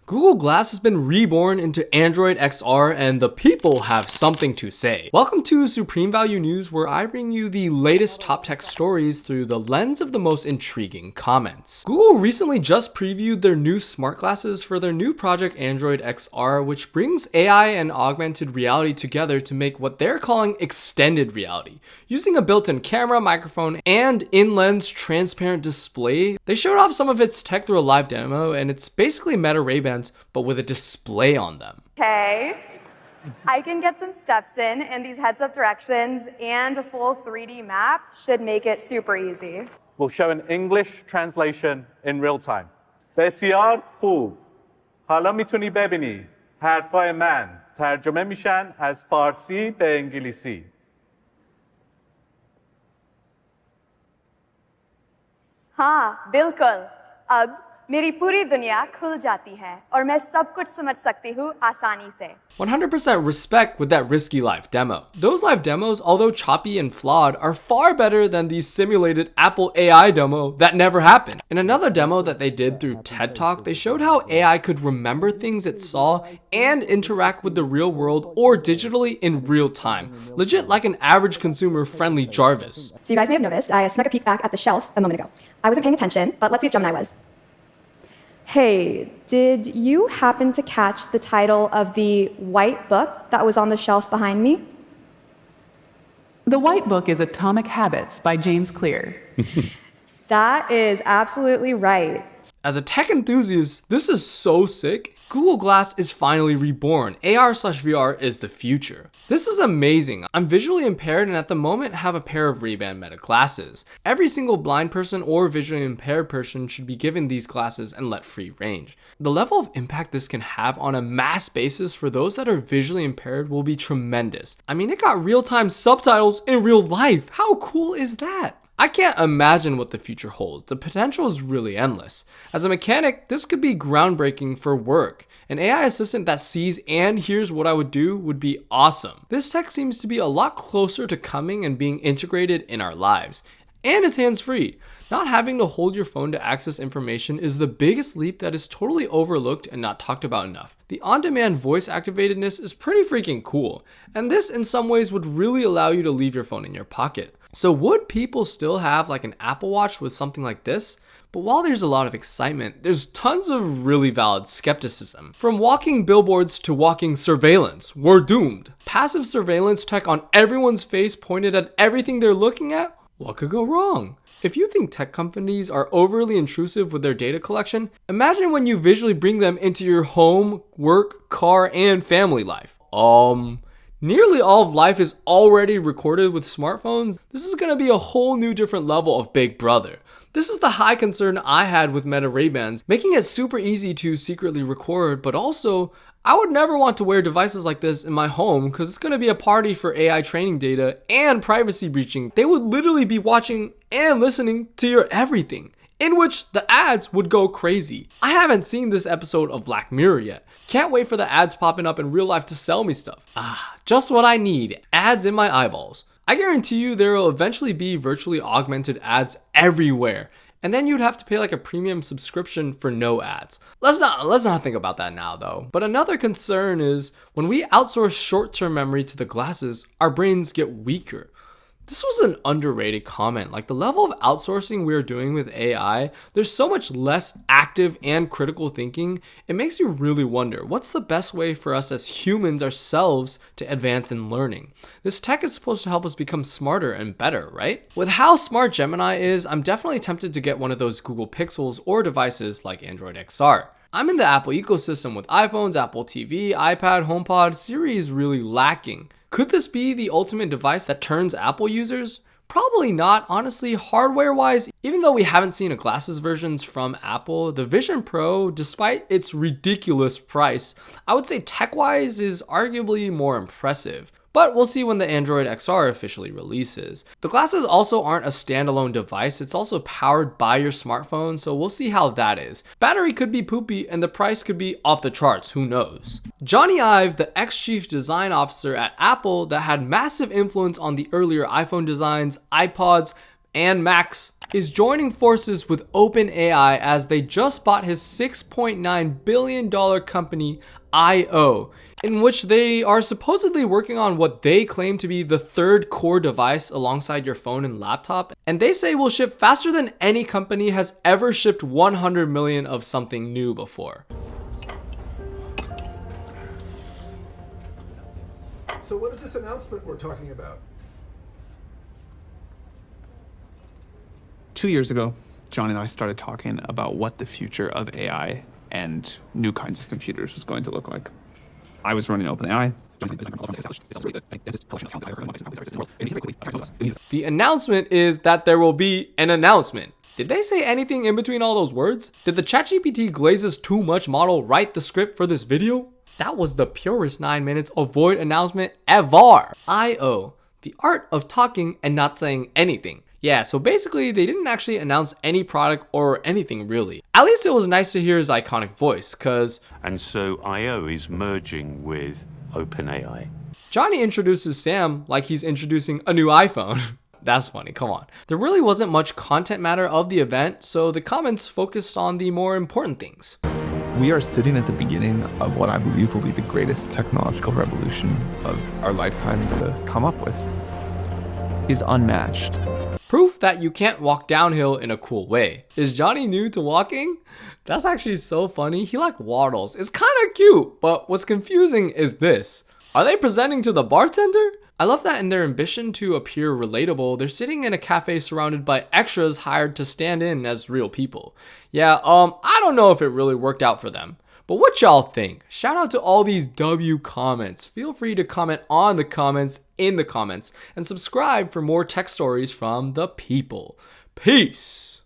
Google Glass has been reborn into Android XR and the people have something to say. Welcome to Supreme Value News, where I bring you the latest top tech stories through the lens of the most intriguing comments. Google recently just previewed their new smart glasses for their new project Android XR, which brings AI and augmented reality together to make what they're calling extended reality. Using a built-in camera, microphone, and in-lens transparent display, they showed off some of its tech through a live demo, and it's basically Meta Ray-Bans but with a display on them. Okay, I can get some steps in these heads-up directions, and a full 3D map should make it super easy. We'll show an English translation in real time. بسیار خوب. حالا میتونی ببینی حرفای من ترجمه میشن از فارسی به انگلیسی. हाँ, बिल्कुल. अब मेरी पूरी दुनिया खुल जाती है और मैं सब कुछ समझ सकती हूँ आसानी से. 100% respect with that risky live demo. Those live demos, although choppy and flawed, are far better than the simulated Apple AI demo that never happened. In another demo that they did through TED Talk, they showed how AI could remember things it saw and interact with the real world or digitally in real time. Legit like an average consumer-friendly Jarvis. So you guys may have noticed I snuck a peek back at the shelf a moment ago. I wasn't paying attention, but let's see if Gemini was. Hey, did you happen to catch the title of the white book that was on the shelf behind me? The white book is Atomic Habits by James Clear. That is absolutely right. As a tech enthusiast, this is so sick. Google Glass is finally reborn. AR/VR is the future. This is amazing. I'm visually impaired and at the moment have a pair of Ray-Ban Meta glasses. Every single blind person or visually impaired person should be given these glasses and let free range. The level of impact this can have on a mass basis for those that are visually impaired will be tremendous. I mean, it got real-time subtitles in real life. How cool is that? I can't imagine what the future holds. The potential is really endless. As a mechanic, this could be groundbreaking for work. An AI assistant that sees and hears what I would do would be awesome. This tech seems to be a lot closer to coming and being integrated in our lives. And it's hands-free. Not having to hold your phone to access information is the biggest leap that is totally overlooked and not talked about enough. The on-demand voice activatedness is pretty freaking cool, and this in some ways would really allow you to leave your phone in your pocket. So would people still have like an Apple Watch with something like this? But while there's a lot of excitement, there's tons of really valid skepticism. From walking billboards to walking surveillance, we're doomed. Passive surveillance tech on everyone's face pointed at everything they're looking at? What could go wrong? If you think tech companies are overly intrusive with their data collection, imagine when you visually bring them into your home, work, car, and family life. Nearly all of life is already recorded with smartphones. This is going to be a whole new different level of Big Brother. This is the high concern I had with Meta Ray-Bans, making it super easy to secretly record, but also I would never want to wear devices like this in my home because it's going to be a party for AI training data and privacy breaching. They would literally be watching and listening to your everything, in which the ads would go crazy. I haven't seen this episode of Black Mirror yet. Can't wait for the ads popping up in real life to sell me stuff. Just what I need, ads in my eyeballs. I guarantee you there will eventually be virtually augmented ads everywhere. And then you'd have to pay like a premium subscription for no ads. Let's not think about that now though. But another concern is when we outsource short-term memory to the glasses, our brains get weaker. This was an underrated comment. Like the level of outsourcing we're doing with AI, there's so much less active and critical thinking. It makes you really wonder, what's the best way for us as humans ourselves to advance in learning? This tech is supposed to help us become smarter and better, right? With how smart Gemini is, I'm definitely tempted to get one of those Google Pixels or devices like Android XR. I'm in the Apple ecosystem with iPhones, Apple TV, iPad, HomePod. Siri is really lacking. Could this be the ultimate device that turns Apple users? Probably not, honestly, hardware-wise. Even though we haven't seen a glasses versions from Apple, the Vision Pro, despite its ridiculous price, I would say tech-wise is arguably more impressive. But we'll see when the Android XR officially releases. The glasses also aren't a standalone device, it's also powered by your smartphone, so we'll see how that is. Battery could be poopy and the price could be off the charts, who knows? Jony Ive, the ex-chief design officer at Apple that had massive influence on the earlier iPhone designs, iPods, and Macs, is joining forces with OpenAI as they just bought his $6.9 billion company IO, in which they are supposedly working on what they claim to be the third core device alongside your phone and laptop, and they say will ship faster than any company has ever shipped 100 million of something new before. So what is this announcement we're talking about? 2 years ago, John and I started talking about what the future of AI and new kinds of computers was going to look like. I was running OpenAI. The announcement is that there will be an announcement. Did they say anything in between all those words? Did the ChatGPT glazes too much model write the script for this video? That was the purest 9 minutes of void announcement ever. IO, the art of talking and not saying anything. Yeah, so basically they didn't actually announce any product or anything really. At least it was nice to hear his iconic voice, cause And so IO is merging with OpenAI. Jony introduces Sam like he's introducing a new iPhone. That's funny, come on. There really wasn't much content matter of the event, so the comments focused on the more important things. We are sitting at the beginning of what I believe will be the greatest technological revolution of our lifetimes to come up with. Is unmatched. Proof that you can't walk downhill in a cool way. Is Jony new to walking? That's actually so funny. He like waddles. It's kind of cute, but what's confusing is this. Are they presenting to the bartender? I love that in their ambition to appear relatable, they're sitting in a cafe surrounded by extras hired to stand in as real people. Yeah, I don't know if it really worked out for them. But what y'all think? Shout out to all these W comments. Feel free to comment on the comments in the comments and subscribe for more tech stories from the people. Peace.